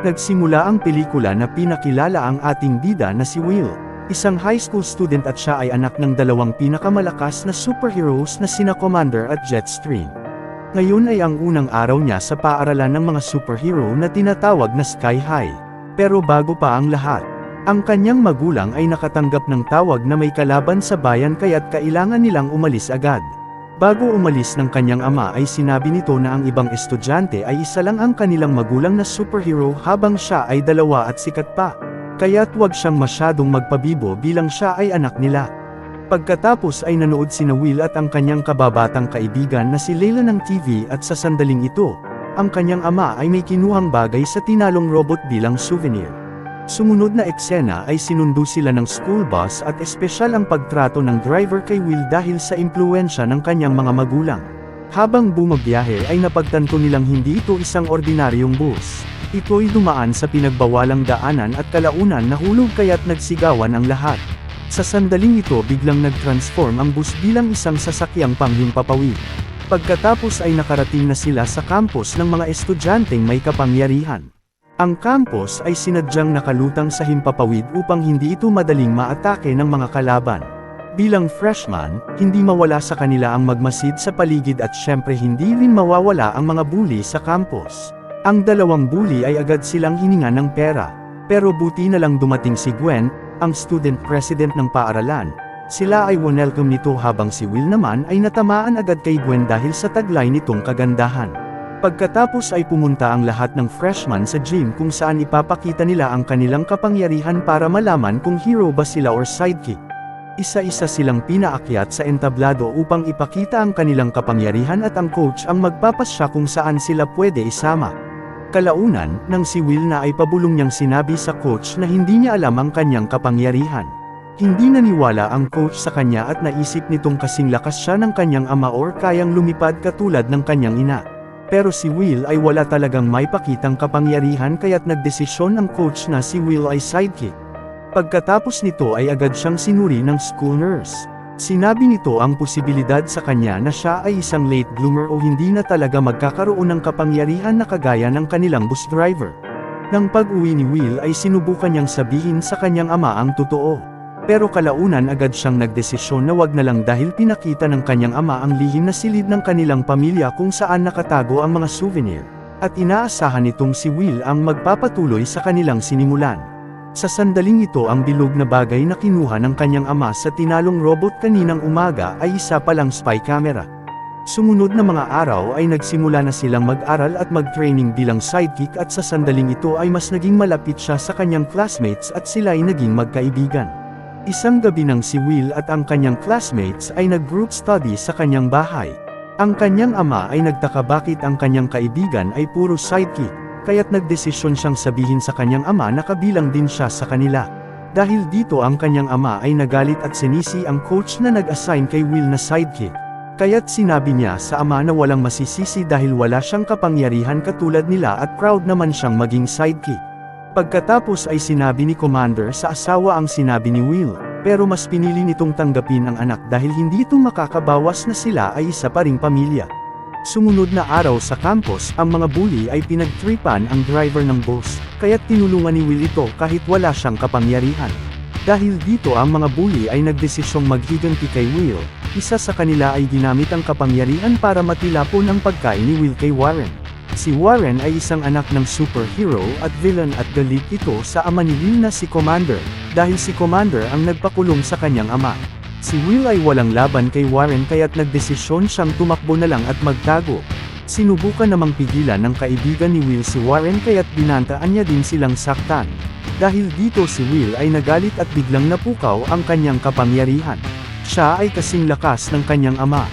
Nagsimula ang pelikula na pinakilala ang ating bida na si Will, isang high school student at siya ay anak ng dalawang pinakamalakas na superheroes na sina Commander at Jetstream. Ngayon ay ang unang araw niya sa paaralan ng mga superhero na tinatawag na Sky High. Pero bago pa ang lahat, ang kanyang magulang ay nakatanggap ng tawag na may kalaban sa bayan kaya't kailangan nilang umalis agad. Bago umalis ng kanyang ama ay sinabi nito na ang ibang estudyante ay isa lang ang kanilang magulang na superhero habang siya ay dalawa at sikat pa. Kaya't huwag siyang masyadong magpabibo bilang siya ay anak nila. Pagkatapos ay nanood sina Will at ang kanyang kababatang kaibigan na si Layla ng TV at sa sandaling ito, ang kanyang ama ay may kinuhang bagay sa tinalong robot bilang souvenir. Sumunod na eksena ay sinundo sila ng school bus at espesyal ang pagtrato ng driver kay Will dahil sa impluwensya ng kanyang mga magulang. Habang bumabiyahe ay napagtanto nilang hindi ito isang ordinaryong bus. Ito'y dumaan sa pinagbawalang daanan at kalaunan nahulog kaya't nagsigawan ang lahat. Sa sandaling ito biglang nag-transform ang bus bilang isang sasakyang panghimpapawid. Pagkatapos ay nakarating na sila sa campus ng mga estudyanteng may kapangyarihan. Ang campus ay sinadyang nakalutang sa himpapawid upang hindi ito madaling maatake ng mga kalaban. Bilang freshman, hindi mawala sa kanila ang magmasid sa paligid at syempre hindi rin mawawala ang mga bully sa campus. Ang dalawang bully ay agad silang hininga ng pera. Pero buti na lang dumating si Gwen, ang student president ng paaralan. Sila ay welcome nito habang si Will naman ay natamaan agad kay Gwen dahil sa taglay nitong kagandahan. Pagkatapos ay pumunta ang lahat ng freshman sa gym kung saan ipapakita nila ang kanilang kapangyarihan para malaman kung hero ba sila or sidekick. Isa-isa silang pinaakyat sa entablado upang ipakita ang kanilang kapangyarihan at ang coach ang magpapasya kung saan sila pwede isama. Kalaunan, nang si Will na ay pabulong niyang sinabi sa coach na hindi niya alam ang kanyang kapangyarihan. Hindi naniwala ang coach sa kanya at naisip nitong kasing lakas siya ng kanyang ama or kayang lumipad katulad ng kanyang ina. Pero si Will ay wala talagang may pakitang kapangyarihan kaya't nagdesisyon ang coach na si Will ay sidekick. Pagkatapos nito ay agad siyang sinuri ng school nurse. Sinabi nito ang posibilidad sa kanya na siya ay isang late bloomer o hindi na talaga magkakaroon ng kapangyarihan na kagaya ng kanilang bus driver. Nang pag-uwi ni Will ay sinubukan niyang sabihin sa kanyang ama ang totoo. Pero kalaunan agad siyang nagdesisyon na wag na lang dahil pinakita ng kanyang ama ang lihim na silid ng kanilang pamilya kung saan nakatago ang mga souvenir. At inaasahan nitong si Will ang magpapatuloy sa kanilang sinimulan. Sa sandaling ito ang bilog na bagay na kinuha ng kanyang ama sa tinalong robot kaninang umaga ay isa palang spy camera. Sumunod na mga araw ay nagsimula na silang mag-aral at mag-training bilang sidekick at sa sandaling ito ay mas naging malapit siya sa kanyang classmates at sila ay naging magkaibigan. Isang gabi nang si Will at ang kanyang classmates ay nag-group study sa kanyang bahay. Ang kanyang ama ay nagtaka bakit ang kanyang kaibigan ay puro sidekick, kaya't nagdesisyon siyang sabihin sa kanyang ama na kabilang din siya sa kanila. Dahil dito ang kanyang ama ay nagalit at sinisi ang coach na nag-assign kay Will na sidekick. Kaya't sinabi niya sa ama na walang masisisi dahil wala siyang kapangyarihan katulad nila at proud naman siyang maging sidekick. Pagkatapos ay sinabi ni Commander sa asawa ang sinabi ni Will, pero mas pinili nitong tanggapin ang anak dahil hindi ito makakabawas na sila ay isa pa ring pamilya. Sumunod na araw sa campus, ang mga bully ay pinagtripan ang driver ng bus, kaya't tinulungan ni Will ito kahit wala siyang kapangyarihan. Dahil dito ang mga bully ay nagdesisyong maghiganti kay Will, isa sa kanila ay ginamit ang kapangyarihan para matilapon ang pagkain ni Will kay Warren. Si Warren ay isang anak ng superhero at villain at galit ito sa ama ni Will na si Commander, dahil si Commander ang nagpakulong sa kanyang ama. Si Will ay walang laban kay Warren kaya't nagdesisyon siyang tumakbo na lang at magtago. Sinubukan namang pigilan ng kaibigan ni Will si Warren kaya't binantaan niya din silang saktan. Dahil dito si Will ay nagalit at biglang napukaw ang kanyang kapangyarihan. Siya ay kasing lakas ng kanyang ama.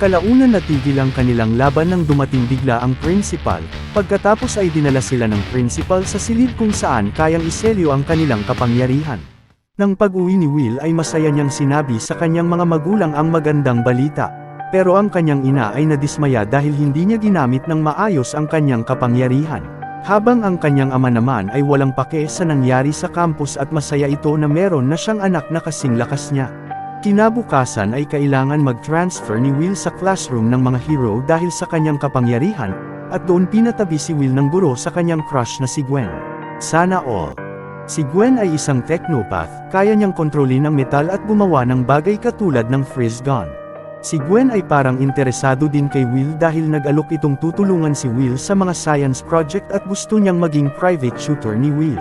Kalaunan natigil ang kanilang laban nang dumating bigla ang principal, pagkatapos ay dinala sila ng principal sa silid kung saan kayang iselyo ang kanilang kapangyarihan. Nang pag-uwi ni Will ay masaya niyang sinabi sa kanyang mga magulang ang magandang balita. Pero ang kanyang ina ay nadismaya dahil hindi niya ginamit ng maayos ang kanyang kapangyarihan. Habang ang kanyang ama naman ay walang pake sa nangyari sa campus at masaya ito na meron na siyang anak na kasing lakas niya. Kinabukasan ay kailangan mag-transfer ni Will sa classroom ng mga hero dahil sa kanyang kapangyarihan, at doon pinatabi si Will ng guro sa kanyang crush na si Gwen. Sana all. Si Gwen ay isang technopath, kaya niyang kontrolin ang metal at gumawa ng bagay katulad ng freeze gun. Si Gwen ay parang interesado din kay Will dahil nag-alok itong tutulungan si Will sa mga science project at gusto niyang maging private tutor ni Will.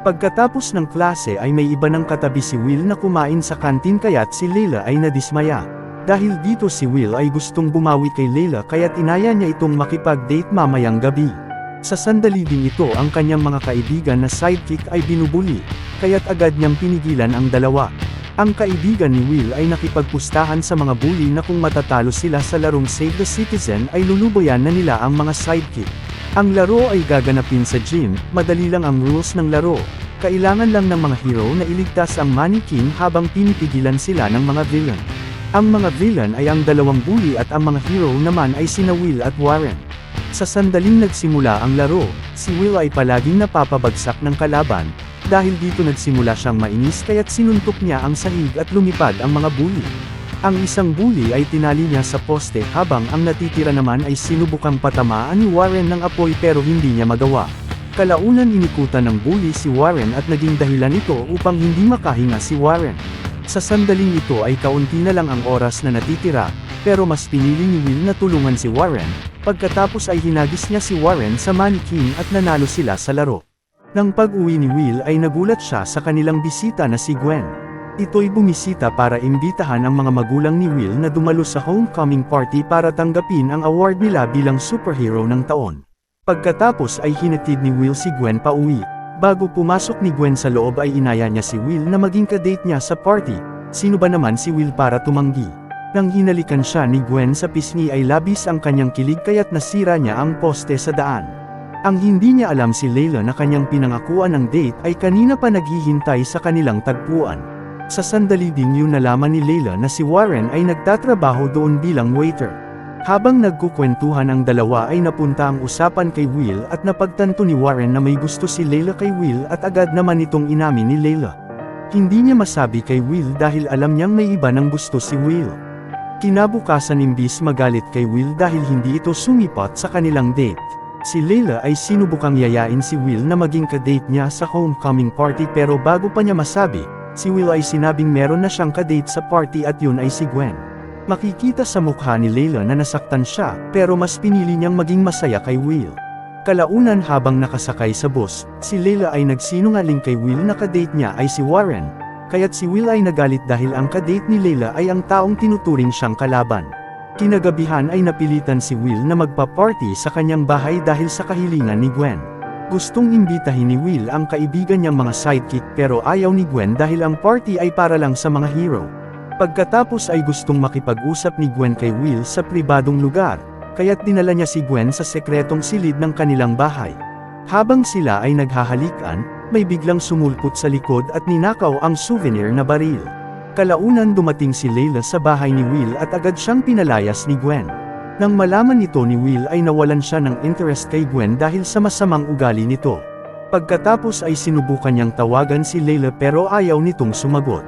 Pagkatapos ng klase ay may iba ng katabi si Will na kumain sa kantin kaya't si Layla ay nadismaya. Dahil dito si Will ay gustong bumawi kay Layla kaya't inaya niya itong makipag-date mamayang gabi. Sa sandali din ito ang kanyang mga kaibigan na sidekick ay binubuli, kaya't agad niyang pinigilan ang dalawa. Ang kaibigan ni Will ay nakipagpustahan sa mga bully na kung matatalo sila sa larong Save the Citizen ay lulubayan na nila ang mga sidekick. Ang laro ay gaganapin sa gym, madali lang ang rules ng laro. Kailangan lang ng mga hero na iligtas ang mannequin habang pinipigilan sila ng mga villain. Ang mga villain ay ang dalawang bully at ang mga hero naman ay sina Will at Warren. Sa sandaling nagsimula ang laro, si Will ay palaging napapabagsak ng kalaban, dahil dito nagsimula siyang mainis kaya't sinuntok niya ang sahig at lumipad ang mga bully. Ang isang bully ay tinali niya sa poste habang ang natitira naman ay sinubukang patamaan ni Warren ng apoy pero hindi niya magawa. Kalaunan inikutan ng bully si Warren at naging dahilan ito upang hindi makahinga si Warren. Sa sandaling ito ay kaunti na lang ang oras na natitira, pero mas pinili ni Will na tulungan si Warren, pagkatapos ay hinagis niya si Warren sa mannequin at nanalo sila sa laro. Nang pag-uwi ni Will ay nagulat siya sa kanilang bisita na si Gwen. Ito'y bumisita para imbitahan ang mga magulang ni Will na dumalo sa homecoming party para tanggapin ang award nila bilang superhero ng taon. Pagkatapos ay hinatid ni Will si Gwen pauwi. Bago pumasok ni Gwen sa loob ay inaya niya si Will na maging kadate niya sa party. Sino ba naman si Will para tumanggi? Nang hinalikan siya ni Gwen sa pisngi ay labis ang kanyang kilig kaya't nasira niya ang poste sa daan. Ang hindi niya alam si Layla na kanyang pinangakuan ng date ay kanina pa naghihintay sa kanilang tagpuan. Sa sandali din yun nalaman ni Layla na si Warren ay nagtatrabaho doon bilang waiter. Habang nagkukwentuhan ang dalawa ay napunta ang usapan kay Will at napagtanto ni Warren na may gusto si Layla kay Will at agad naman itong inamin ni Layla. Hindi niya masabi kay Will dahil alam niyang may iba ng gusto si Will. Kinabukasan imbis magalit kay Will dahil hindi ito sumipot sa kanilang date. Si Layla ay sinubukang yayain si Will na maging kadate niya sa homecoming party pero bago pa niya masabi, si Will ay sinabing meron na siyang kadate sa party at yun ay si Gwen. Makikita sa mukha ni Layla na nasaktan siya, pero mas pinili niyang maging masaya kay Will. Kalaunan habang nakasakay sa bus, si Layla ay nagsinungaling kay Will na kadate niya ay si Warren, kaya't si Will ay nagalit dahil ang kadate ni Layla ay ang taong tinuturing siyang kalaban. Kinagabihan ay napilitan si Will na magpa-party sa kanyang bahay dahil sa kahilingan ni Gwen. Gustong imbitahin ni Will ang kaibigan niyang mga sidekick pero ayaw ni Gwen dahil ang party ay para lang sa mga hero. Pagkatapos ay gustong makipag-usap ni Gwen kay Will sa pribadong lugar, kaya't dinala niya si Gwen sa sekretong silid ng kanilang bahay. Habang sila ay naghahalikan, may biglang sumulpot sa likod at ninakaw ang souvenir na baril. Kalaunan dumating si Layla sa bahay ni Will at agad siyang pinalayas ni Gwen. Nang malaman nito ni Will ay nawalan siya ng interest kay Gwen dahil sa masamang ugali nito. Pagkatapos ay sinubukan niyang tawagan si Layla pero ayaw nitong sumagot.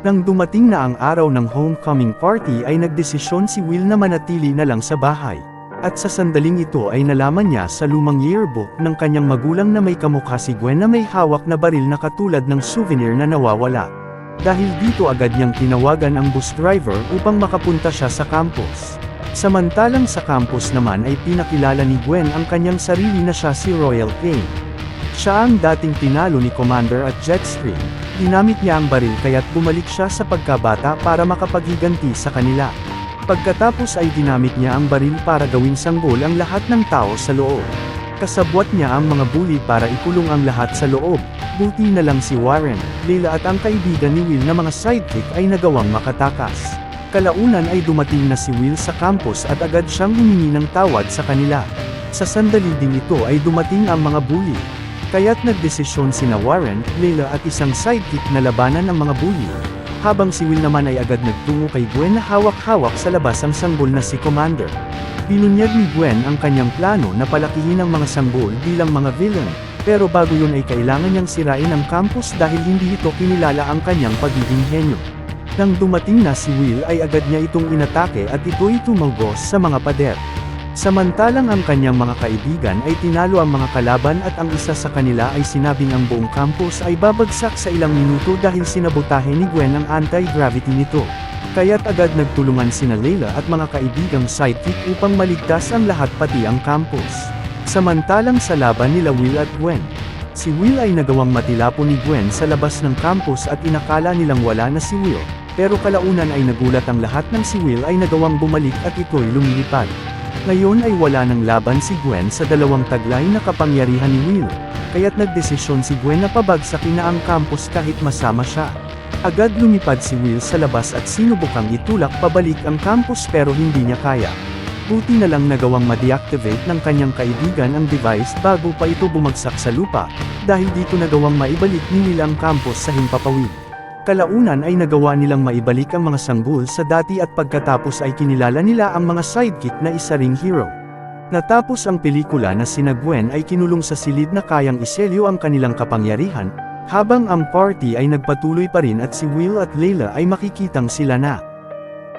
Nang dumating na ang araw ng homecoming party ay nagdesisyon si Will na manatili na lang sa bahay. At sa sandaling ito ay nalaman niya sa lumang yearbook ng kanyang magulang na may kamukha si Gwen na may hawak na baril na katulad ng souvenir na nawawala. Dahil dito agad niyang tinawagan ang bus driver upang makapunta siya sa campus. Samantalang sa campus naman ay pinakilala ni Gwen ang kanyang sarili na siya si Royal Pain. Siya ang dating pinalo ni Commander at Jetstream. Ginamit niya ang baril kaya't bumalik siya sa pagkabata para makapaghiganti sa kanila. Pagkatapos ay ginamit niya ang baril para gawing sanggol ang lahat ng tao sa loob. Kasabwat niya ang mga bully para ikulong ang lahat sa loob. Buti na lang si Warren, Layla at ang kaibigan ni Will na mga sidekick ay nagawang makatakas. Kalaunan ay dumating na si Will sa campus at agad siyang humingi ng tawad sa kanila. Sa sandali din ito ay dumating ang mga bully. Kaya't nagdesisyon sina Warren, Layla at isang sidekick na labanan ang mga bully. Habang si Will naman ay agad nagtungo kay Gwen na hawak-hawak sa labas ang sanggol na si Commander. Binunyag ni Gwen ang kanyang plano na palakihin ang mga sanggol bilang mga villain, pero bago yun ay kailangan niyang sirain ang campus dahil hindi ito kinilala ang kanyang pagiging henyo. Nang dumating na si Will ay agad niya itong inatake at ito'y tumagos sa mga pader. Samantalang ang kanyang mga kaibigan ay tinalo ang mga kalaban at ang isa sa kanila ay sinabing ang buong campus ay babagsak sa ilang minuto dahil sinabotahe ni Gwen ang anti-gravity nito. Kaya't agad nagtulungan sina Layla at mga kaibigang sidekick upang maligtas ang lahat pati ang campus. Samantalang sa laban nila Will at Gwen, si Will ay nagawang matilapon ni Gwen sa labas ng campus at inakala nilang wala na si Will, pero kalaunan ay nagulat ang lahat ng si Will ay nagawang bumalik at ito'y lumilipad. Ngayon ay wala ng laban si Gwen sa dalawang taglay na kapangyarihan ni Will, kaya't nagdesisyon si Gwen na pabagsakin na ang campus kahit masama siya. Agad lumipad si Will sa labas at sinubukang itulak pabalik ang campus pero hindi niya kaya. Buti na lang nagawang ma-deactivate ng kanyang kaibigan ang device bago pa ito bumagsak sa lupa, dahil dito nagawang maibalik ni Will ang campus sa himpapawid. Kalaunan ay nagawa nilang maibalik ang mga sanggol sa dati at pagkatapos ay kinilala nila ang mga sidekick na isa ring hero. Natapos ang pelikula na sina Gwen ay kinulong sa silid na kayang iselyo ang kanilang kapangyarihan, habang ang party ay nagpatuloy pa rin at si Will at Layla ay makikitang sila na